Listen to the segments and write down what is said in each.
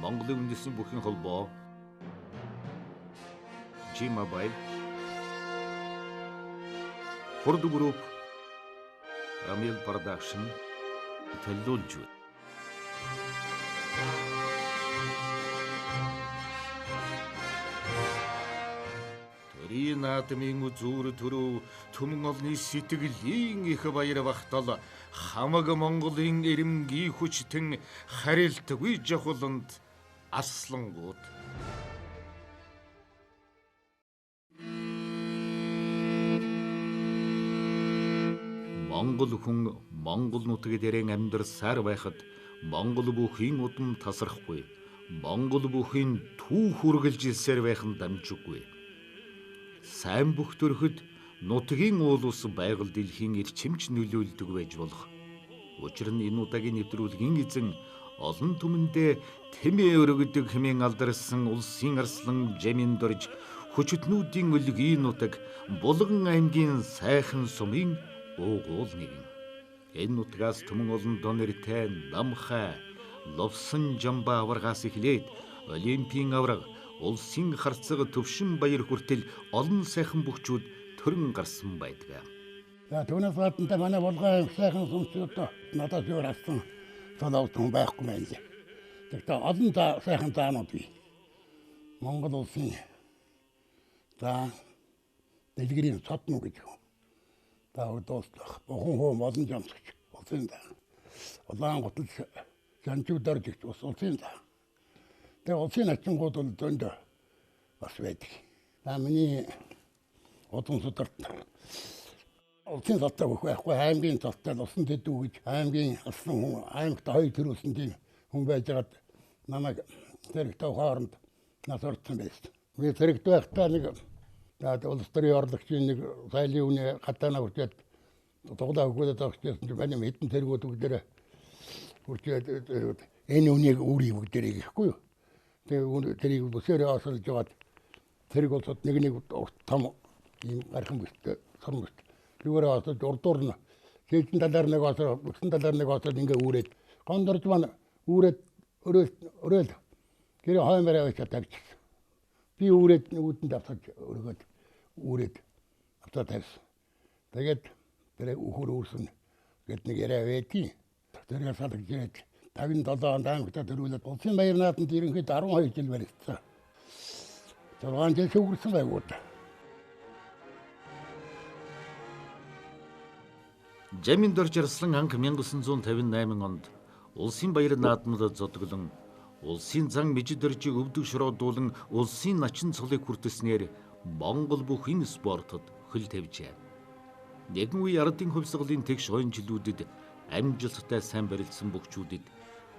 Монголын үндэсний бүхэн холбоо G-Mobile, Ford Group, Ramil Production төлөөлж байна. Төрийн наадмын үзүүр төрөв түмэн олны сэтгэлийн их баяр багтал хамаг Монголын эрэмгий хүчтэн харилтгүй жавхланд аслангууд. Монгол хүн Монгол нутаг дээрэн амьдарсаар байхад Монгол бүхийн удам тасрахгүй, Монгол бүхийн түүх үргэлжилсээр байх нь дамжиггүй. Сайн бүх төрөхөд нутгийн уул ус байгаль дэлхийн эрчимч нөлөөлдөг байж болох. Учир нь энэ удаагийн нэвтрүүлгийн эзэн олон түмэндээ тэмээ өргөдөг хэмээн алдарсан улсын арслан Жамин дорж хүчтнүүдийн өлгийн нутаг Булган аймгийн сайхан сумын уугуул нэгэн. Энэ нутгаас түмэн олон донэртэй намхай ловсон жамба аваргаас эхлээд олимпийн авраг улсын харцаг төвшин баяр хүртэл олон сайхан бүхчүүд төрөн гарсан байдаг. За түүнээс гадна манай Булган сайхан сүмчүүд надад юу авсан толгойд хүн байхгүй мэн. Тэгтээ олон сайхан заанууд бий. Монгол улсын за дэлгэрийн цотно гэж юу. Дуустах бүхэн олон жамсагч улсын да. Улаан готл жанжуудаар жигч улсын да. Тэгээ улсын ачингууд бол зөнд бас байдаг. Миний удам сударт улсын цалтаа өгөх байхгүй аймгийн цалтаа усан дэдүү гэж аймгийн алсан хүн аймагт хоёр төрүүлсэн тийм хүн байжгаад намайг зэрэгтэй хооронд нас орсон байсан. Би зэрэгтэй байхдаа нэг улс төрийн орлогчийн нэг сайлын үний хатаана хүрчээд тоглоо өгөөд авчихсан чинь манай хэдэн тэргүүд бүгдээрээ хүрчээд энэ үнийг үүрий бүгдээрээ гэхгүй юу. Тэгээ тэрийг бүсээр асуулж жагаад тэрэг болоод нэг том ийм гархан бүстэй сорн бүс. Юугаар асуулж урдуур нь шийдэн талаар нэг асуу, бүсэн талаар нэг асуулж ингээ үүрээд гондорж маань үүрээд өрөөл гэрээ хоймороо очиж тавьчихсан. Би үүрээд үүдэн давтаж өргөд үүрээд автаа тавьсан. Тэгээд тэр үхэр үүрсэн гэд нэг яриа байдیں۔ Тэргээ салгаж ирээд 57 онд аймагтаа төрүүлээд улсын баяр наадамд ерөнхийд 12 жил баригдсан. 6 жил шүүгэрсэн байгуу. Жамин дорж арслан анх 1958 онд улсын баяр наадамд зодглон улсын зан мижидэржиг өвдөг шороодуулан улсын начин цолыг хүртэснээр Монгол бүхэн спортод хөл тавьжээ. Нэгэн үе ардын хувьсгалын тэгш хойн жилүүдэд амжилттай сайн барилдсан бүхчүүдэд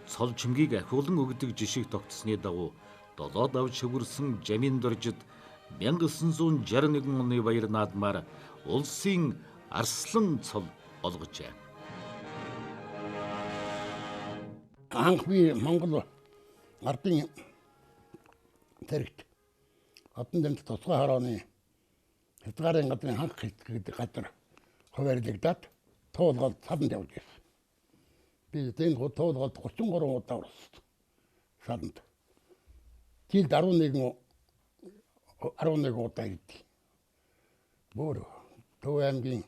цол чимгийг ахиулан өгдөг жишиг тогтсны дагуу долоод авч хөвөрсөн Жамин доржид 1961 оны баяр наадмаар улсын арслан цол олгожээ. Анх би Монгол ардын тэрэгт одон дэмт тусгай хорооны хязгаарын газрын ханх гэдэг газар хуваарлагдаад туулгаад саданд явж ирсэн. Би тэн туулгаад 33 удаа орсон. Саданд. Жилд 11 удаа ирдээ. Бүр Төв аймгийн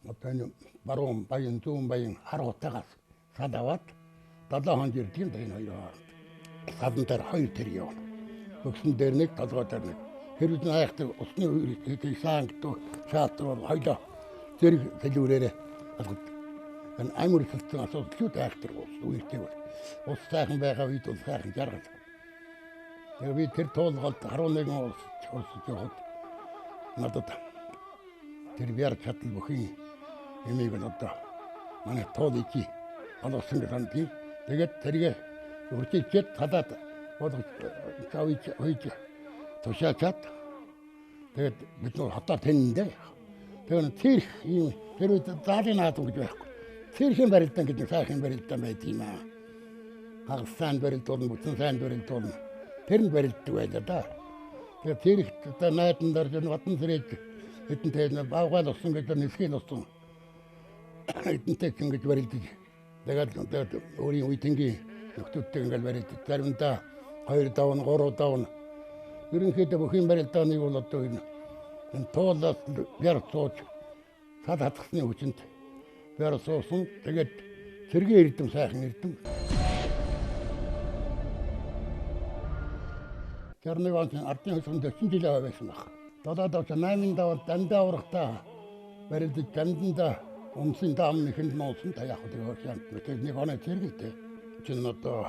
одоо баруун баян зүүн баян харгуутаагаас сад аваад 7 хонд ирдэг энэ хоёр. Садан дээр хоёр тэр явна. Өгсөн дээр нэг толгой дээр нэг. Хэрвээ наягт усны үерийг саангт шаатар хоёлоо зэрэг хэлүүрээрээ энэ амар хэлсэн асуудлууд айхтар үертэй бол. Ус сайхан байгаа үед бол сайхан жаргал. Тэгээ би тэр туулгалт 11 ус яваад надад тэр биар чадал бүхий эмийг бол одоо манай тоолыг олгосон гэдэг. Тэгээд тэргээ үржиж хадаад болгож тавьж хойж тушаачаад тэгээд бид нөр хотоор тэндээ. Тэгээд тэр ийм тэр заалын наадам гэж байхгүй. Тэрхэн барилдан гэдэг сайхан барилдан байд юм аа. Хагасан барилдан бүтэн сайн барилдан тэр нь барилддаг байлаа да. Тэгээд тэр их одоо найдан дорж батан сэрэж эдэнтэй баагаал усан гэдэг нэсгэл усан. Эдэнтэй ингэж барилддаг. Тэгээд өөрийн үеийнгийн нөхдүүдтэй ингээл барилдад заримдаа 2 давн 3 давн ерөнхийдөө бүх юм барилдааныг бол одоо энэ туулаад бяр сууж цад хатгасны хүчинд бяр суусан. Тэгээд цэргийн эрдэм сайхан эрдэм. 61 онд ардын хөсөнд 40 жил байсан баг. 7 давч 8 давд дандаа урагтаа барилдад дандаа өмсөн даам нэхэнд нуусан та яг тэр хэмт нэг оноо цэргэлтэй. Чин одоо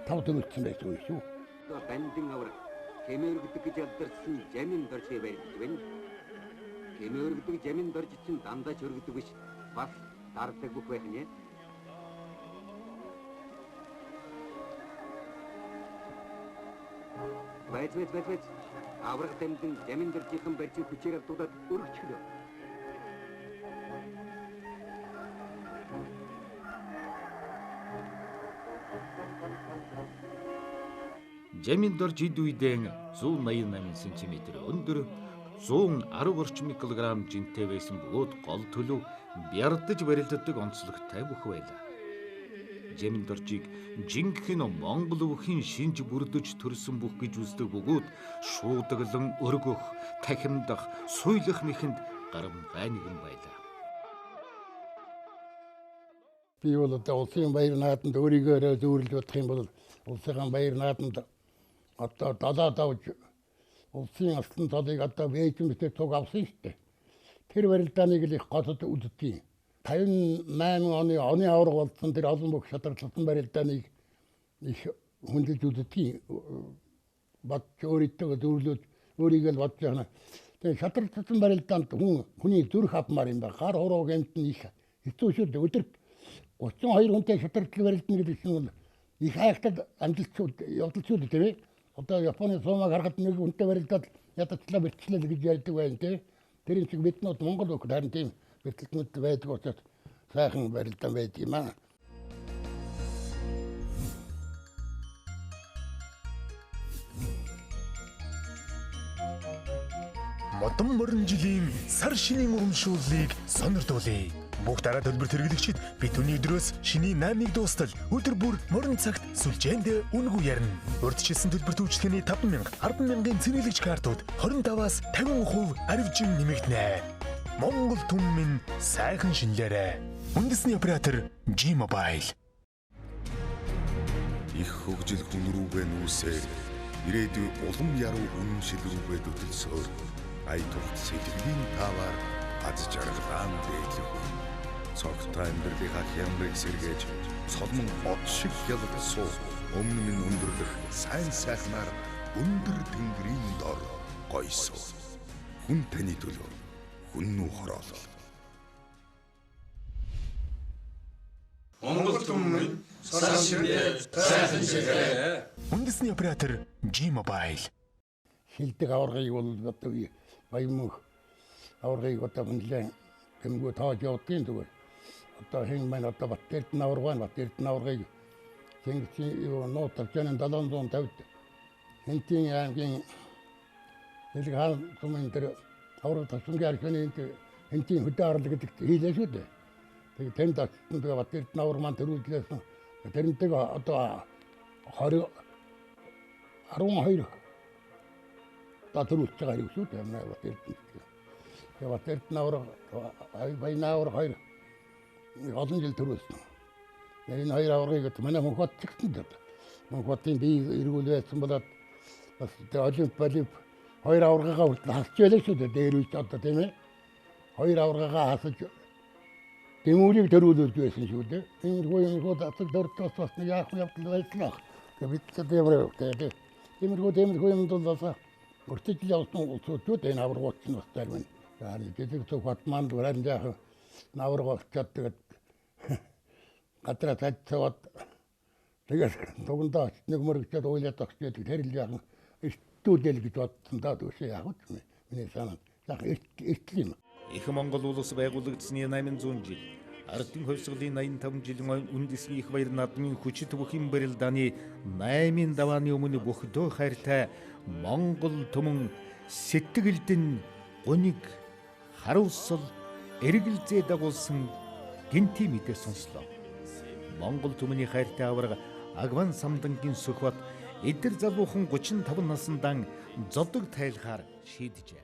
5 төвлөсөн байсан юм шүү. Бандын авар хэмээгдэг гэж алдарсан жамин доржээ барилддаг байна. Хэмээгдэг жамин дорж чинь дандаа ч өргөдөг биш бас дардаг бүх байх нэ. Вэт. Аврах тэмдэн жамин доржийнхан барьж хүчээр авдуулаад өргөчихлөө. Жамин дорж ид үедээ 188 см өндөр 110 орчим килограмм жинтэй байсан бөгөөд гол төлөв бярдаж барилддаг онцлогтой бүх байлаа. Жамин доржийг жинхэнэ Монгол бүхийн шинж бүрдэж төрсөн бүх гэж үздэг бөгөөд шуудаглан өргөх, тахимдах, суйлах нэхэнд гарамгай нэгэн байлаа. Би бол одоо улсын баяр наадамд өөрийгөө зөөрлж бодох юм бол улсын баяр наадамд одоо 7 давж улсын алсын цолыг одоо вэжин битээ цуг авсан шүү дээ. Тэр барилдааныг л их готод үздэгий. 58 оны авраг болсон тэр олон бүх шатарлсан барилдааныг их хүндэж үздэгий. Бат өөрийгөө зөөрлөж өөрийгөө л бодож байна. Тэгээ шатарлсан барилдаанд хүний зүрх авмаар юм байна. Гар хуруу гэмт нь их хэцүү шүү дээ. Өдөрт 32 хүнтэй шатарлсан барилдан гэдэг чинь бол их хайхтад амжилтчууд явдалчууд тийм ээ. Одоо Японы сумаг харахад нэг үнэтэй барилдаад ядчлаа бэлтчлээ гэж ярьдаг байна тийм. Тэр шиг биднүүд Монгол бүх харин тийм бэлтгэлтнүүд байдаг учраас сайхан барилдан байдаг юм аа. Модон морин жилийн сар шинийн урамшууллыг сонирдуулъя. Бүх дараа төлбөр хэрэглэгчид бид түүний өдрөөс шинийн 8-ыг дуустал өдөр бүр морин цагт сүлжээнд үнэгүй ярина. Урьдчилсан төлбөр төвчлэгээний 5,000, 10,000-ын цэнэглэгч картууд 25-аас 50% арвижин нэмэгдэнэ. Монгол түмэн минь сайхан шинэлээрэ. Үндэсний оператор G-Mobile. Их хөгжил хүн рүүгээ нүүсээр ирээдүйн улам яруу үнэмшил рүүгээ дөтөлсөөр ая тухт сэтгэлийн таваар аз жаргалаан дээдлэх. Цогтой амьдралынхаа хямрыг сэргээж солмон од шиг ялгсуу өмнө минь өндөрлөх сайн сайхнаар өндөр тэнгэрийн дор гойсоо. Хүн таны төлөө хүннүү хороолол. Монгол түмэн сайн шинжээ. Үндэсний оператор G-Mobile. Шилдэг аваргыг бол одоо баямх аваргыг одоо хүнлэн гэмгүй тааж явуулсан зүгээр. Одоо хэн маань одоо Батэрд наварган Батэрд наваргыг Чингисийн нууц тавчааны 750 хэнтийн аймгийн элэг хаан сумын дээр авраг тавчангийн архины хэнтийн хөдөө арлаг гэдэг хийлээ шүү дээ. Тэгээ тэнд очсон тэгээ Батэрд навар маань төрүүлжсэн. Тэрнтэйг одоо 12 та төрүүлж байгаа юм шүү дээ. Батэрд. Тэгээ Батэрд навар баянавар 2 олон жил төрүүлсэн. Энэ хоёр аваргыг манай Монхот чигсэн дээ. Монхотын бие эргүүл байсан болоод бас олимп хоёр аваргагаа хүртэл хасч байлаа шүү дээ. Дээр үеч одоо тийм ээ. Хоёр аваргагаа хасаж Тэмүүлийг төрүүлж байсан шүү дээ. Тиймэрхүү датаг дөртөөс бас нэг яах явдал байсан. Тэгээ бид тиймэрхүү юм дулаасаа өртөж явсан улсууд энэ аваргууд нь бас зарим. Yani гэдэг зөв хатманд уран яах наварга очиад тэгээд гадраа цацаад тэгээд дугандаа нэг мөрөгчөд уйлаад огчээд тэр л яах эртүүдэл гэж бодсон даа түшээ яах вэ? Миний санаа яг эртэл юм. Их Монгол улс байгуулагдсны 800 жил, ардын хувьсгалын 85 жилийн үндэсний их баяр наадмын хүчит бүхэн барилдааны 8 давааны өмнө бүхдөө хайртай Монгол түмэн сэтгэлдэн гуниг харуулсал эргэлзээ дагуулсан гинти мэдээ сонслоо. Монгол түмний хайртай аварга Агван самдангийн Сүхбат эдгэр залуухан 35 насндаа зодог тайлахаар шийджээ.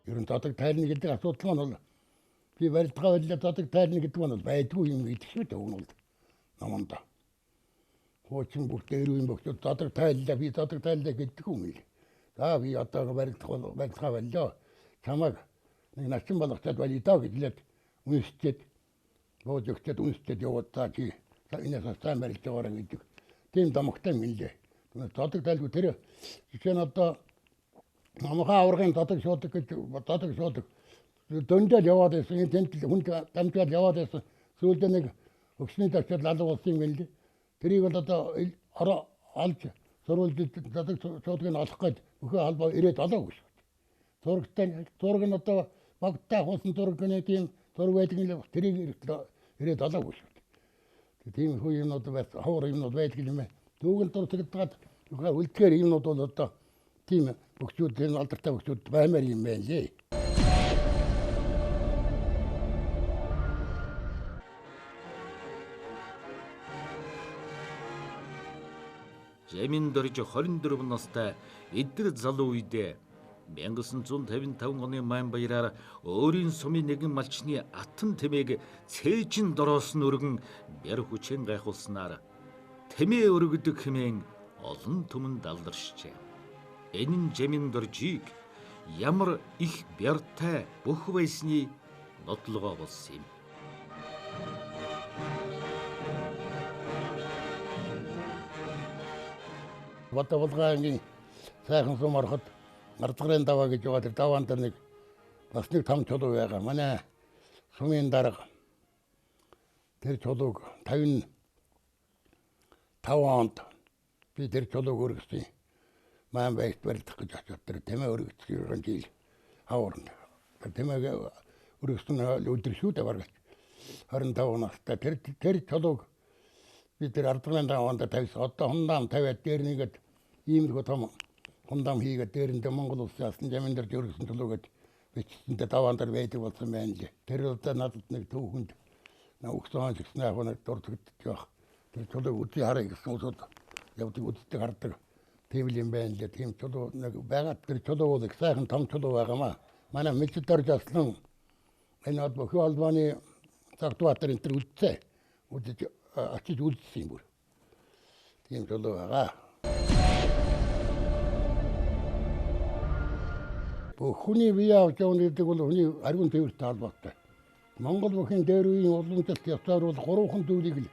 Ер нь зодог тайлна гэдэг асуудал нь бол би барилдгаа байлаа зодог тайлна гэдэг нь бол байдгүй юм гэдэг шүү дээ өгнөл наманд. Хуучин бүх дээр юм бохтой зодог тайллаа би зодог тайллаа гэдэг юм л. За би одоо барилдгаа байлаа. Чамаг нэг начин болгочод байлаа гэдлээд үнэстэд бод өгчөд үнэстэд яваад та чи энэс сайн барилж байгаараа гэдэг. Тийм домогтой юм лээ. Зодог тайлгүй тэр жишээ нь одоо намхаа аврагын зодог шуудаг гэж зодог шуудаг дөндөл яваад байсан энэ тент хүнд дамжаад яваад байсан сүүлдээ нэг өгсний тачаад лалуу болсон юм лээ. Тэрийг бол одоо олж сурвалж зодог шуудгийг олох гэж бүхэн албаа ирээд олоогүй шүү. Зураг нь одоо багтаа хуусан зураг гэнэ тийм зураг байдаг юм л тэрийг ирээд олоогүй шүү. Тийм хүү юмнууд байсан ховор юмнууд байдаг юм байна. Түүгэл дуртагдаад үлдэхээр юмнууд бол одоо тийм бөхчүүд энэ алдартай бөхчүүд баймаар юм байна лээ. Жамин дөрж 24 настай эдгэр залуу үедээ 1955 оны Маянбаяраар өөрийн сумын нэгэн малчны атан тэмээг цээжин дороос нь өргөн бэр хүчээр гайхуулснаар тэмээ өргөдөг хэмээн олон түмэнд алдаршжээ. Энэ нь Жамин дөржийг ямар их бяртай бүх байсны нотлогоо болсон юм. Батавалгааны сайхан сум ороход Ардгарын даваа гэж байгаа тэр даваанд нэг бас нэг том чулуу байгаа. Манай сумын дарга тэр чулууг 55 онд би тэр чулууг өргөсөн. Маань байт барилдах гэж очоод тэр тэмээ өргөсөн жил хаврын. Тэр тэмээ өргөсөн өдөр шүү дээ бараг 25 настай тэр чулууг би тэр Ардгарын даваанд тавьсан. Одоо хундаам тавиад дээр нэгэд ийм л том хундаам хийгээд дээрэндээ Монгол улсын асан Жамин дөрж өргөсөн чулуугээд бичсэндээ даваан дээр байдаг болсон байна лээ. Тэр удаа надад нэг түүхэнд өгсөн гэсэн яг нэг дурддагч байх. Тэр чулуу үгүй хараа гэсэн усуд явдаг үддэг хардаг. Тийм л юм байна лээ. Тийм чулуу нэг байгаад тэр чулуу бол их сайхан том чулуу байгаамаа. Манай мэддэг дөрж аслан энэ бүхэн албаны цагтбаатар энэ төр үдцээ. Үдж очиж үлдсэн юм бүр. Тийм чулуу байгаа. Хүний бие авч явна гэдэг бол хүний ариун тээвэртэй холбоотой. Монгол бүхэн дээр үеийн уламжлалт явцаар бол 3 зүйлийг л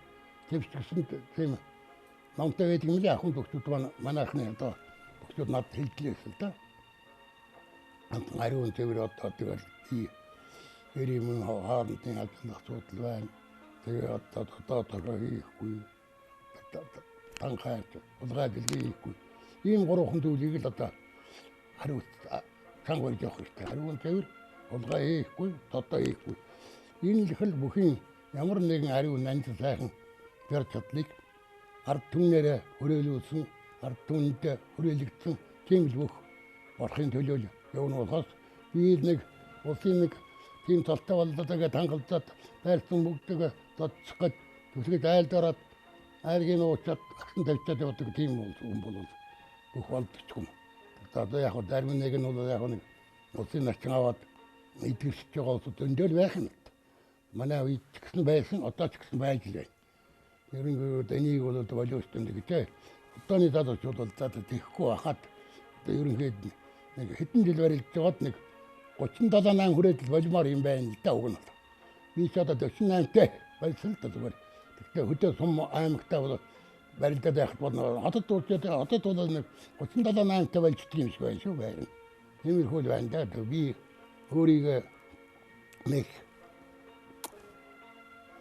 твчгсэн тийм номтой байдаг юм лээ. Ахын бөхчүүд манайхны одоо бөхчүүд над хэлтлээс л да. Ариун тээвэр одоо тэгэл эрийн хаалтын ажиллах асуудал байна. Тэгээ одоо хийхгүй танхаач улгаад хийхгүй. Ийм 3 зүйлийг л одоо хариуц чангаар явах хэрэгтэй. Хариун тээвэр улгаа хийхгүй, тодоо хийхгүй. Энэ л хэл бүхэн ямар нэгэн хариун нанж сайхан бэр чадлыг ард түмнэрээ хөрөөлүүлсэн, ард түмэнд хөрөөлөгдсөн тийм л бүх орхын төлөөл явна болохоос би нэг улсын нэг тийм талтай боллоо тангалзаад байрсан бүгдээ додчих гэж төсгөж айлдаараад айлгийн уучаад агсан тавьчаад явдаг тийм юм бол бүх болдчихгүй. Одоо яг дармын нэг нь бол яг нэг улсын начин аваад идэвхж байгаа улсууд өндөөл байх юм. Манай үед ч гэсэн байсан, одоо ч гэсэн байж лээ. Ерөнхийдөө энийг бол боловч юм гэж. Одооны залуучууд бол тэгэхгүй хахад одоо ерөнхийдөө нэг хэдэн жил барилж байгаад нэг 37 хүрээд л болмоор юм байна л да уг нь. Би ч одоо 48-тэй байсан л да зүгээр. Тэгтээ хөдөө сум аймагтаа бол барилдаад яхад бол хотод дуусаад хотод бол нэг 37-8-тай болчихдаг юм шиг байна шүү байна. Иймэрхүү байна да. Би өөрийгөө нэг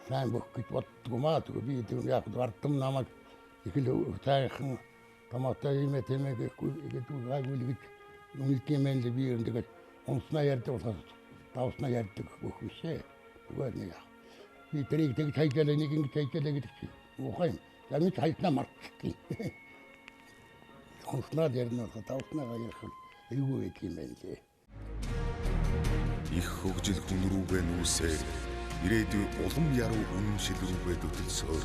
сайн бүх гэж боддог маа. Би яг ардам намайг их л цайхан томоотой юм тэмээг гэдэг гайгүй гэж үнэлдэм байх л би ер нь тэгээд онцноо ярьдаг болохоос давснаа ярьдаг бүх бишээ. Зүгээр нэг. Би тэрийг тэг хайжлаа нэг ингэ хайжлаа гэдэг чи. Ухаан. Ямиг хайснаа мартчих. Онцноо ярина давснаа ярих эйгүү гэдэг юм байна лээ. Их хөгжил хүн рүүгээ нүүсээр ирээдүйн улам яруу үнэн шил рүүгээ дөтөлсөөр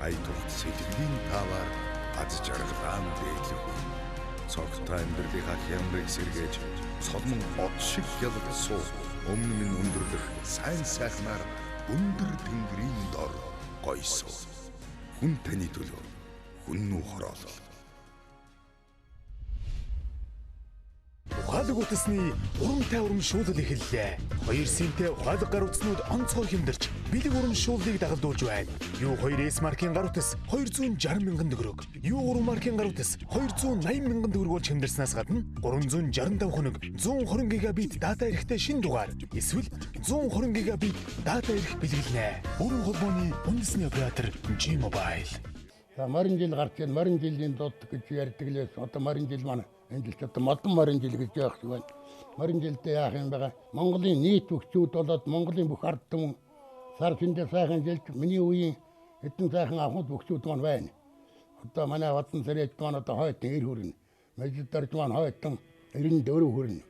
ая тухт сэтгэлийн таваар аз жаргалаа дээдлэх үе. Цогтой амьдралынхаа хямрыг сэргээж солмон од шиг ялгсуу өмнө минь өндөрлөх сайн сайхнаар өндөр тэнгэрийн дор гойсоо. Хүн таны төлөө хүннүү хороолол. Ухаалаг утасны урамтай урамшуулал эхэллээ. 2 синтэй ухаалаг гар утаснууд онцгой хэмдэрч бэлэг урамшууллыг дагалдуулж байна. U2S маркийн гар утас 260 мянган төгрөг. U3 маркийн гар утас 280 мянган төгрөг болж хэмдэрснээс гадна 365 хоног 120 гигабит дата эрэхтэй шинэ дугаар эсвэл 120 гигабит дата эрэх бэлгэлнэ. Бүрэн холбооны үндэсний оператор G-Mobile. За морин жил гарч ийн морин жилийн дууд гэж ярьдаг лээс одоо морин жил маань энэ жил одоо модон морин жил гэж яах шиг байна. Морин жилдээ яах юм байгаа. Монголын нийт өгчүүд болоод Монголын бүх ард түмэн сар шиндээ сайхан жилж миний үеийн хэдэн сайхан ахмад өгчүүд маань байна. Одоо манай Бадан Сэрэж маань одоо хойтон 90 хүрнэ. Мэжидэрж маань хойтон 94 хүрнэ.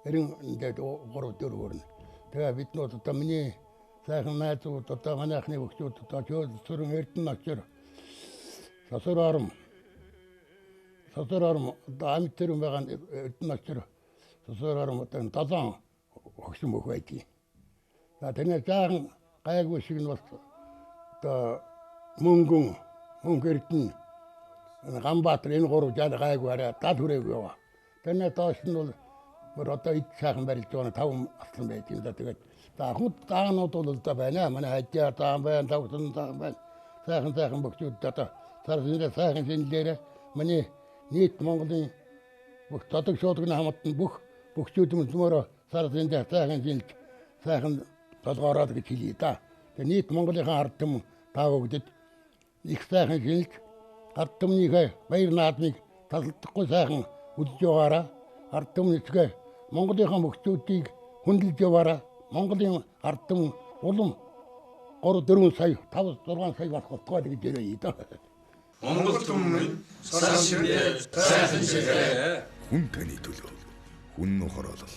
93 4 хүрнэ. Тэгээ бид нөө одоо миний сайхан найзууд одоо манайхны өгчүүд одоо чөлсөрөн эрдэнэ очир сосор ором одоо амьд төрөн байгаа эрдэнэ очир сосор ором одоо 7 өгсөн мөх байдгийг. За тэрнээ жаахан гайгүй шиг нь бас одоо мөнгөн эрдэнэ Ганбаатар энэ гурав жаа гайгүй арай дал хүрээгүй яваа. Тэрнээ доош нь бол одоо ид сайхан барилж байгаа 5 алсан байж юм да. Тэгээд за ахмад даанууд бол одоо байна. Манай хажаа даан байна, тавсан даан байна. Сайхан бөхчүүд одоо сарсны сайхан шинэлээр миний нийт Монголын бүх тодог шуудганы хамтан бүх бөхчүүд мөмөрө сарсны сайхан шинэлж сайхан толгоороод гэж хэлье да. Тэгээ нийт Монголынхаа ард түмэн таа өгдөд их сайхан шинэлж ард түмнийхээ баяр наадмыг талдахгүй сайхан үлдэж яваараа ард түмнийхээ Монголынхаа бөхчүүдийг хүндэлж яваараа Монголын ард түмэн улам 3-4 сая 5-6 сая болох болтгой гэж ярив да. Монгол түмэн сар шиндээ сайхан ширээ. Хүн таны төлөө хүн хороолол.